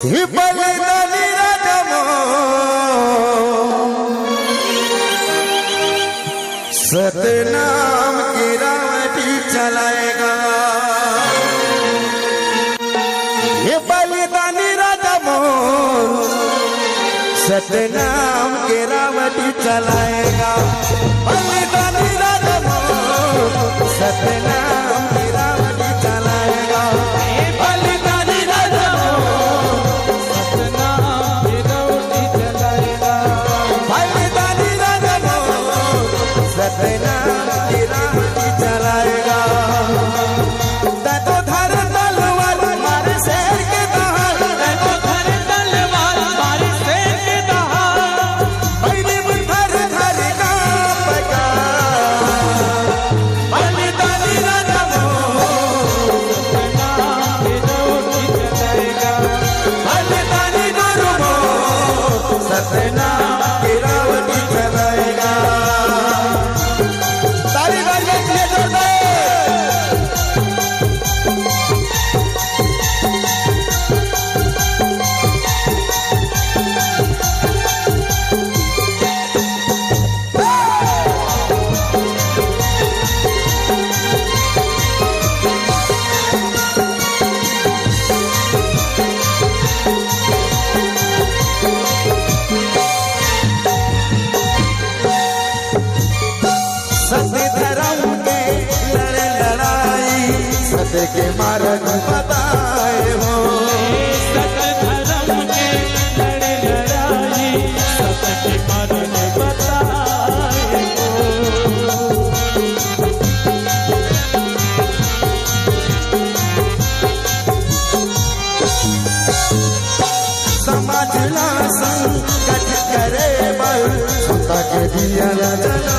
ही बलिदानी राजमो सतनाम की रावटी चलाएगा। ये बलिदानी राजमो सतनाम की रावटी चलाएगा। बलिदानी राजमो सतनाम की रावटी चलाएगा। बलिदानी राजमो सतनाम की रावटी चलाएगा। बलिदानी राजमो सतनाम की रावटी चलाएगा। धर तलवार मारे शेर के दहाड़, धर तलवार मारे शेर के दहाड़, धर धर कांपेगा। बलिदानी राजमो सतनाम की रावटी चलाएगा। बलिदानी राजमो सतनाम की रावटी चलाएगा। ताली बजाइए जोरदार। सत्य धर्म के लड़े लड़ाई, सत्य के मार्ग बताए हो। सत्य धर्म के लड़े लड़ाई, सत्य के मार्ग बताए हो। समाज ला संकट करे बल, सत्ता के दिया न जला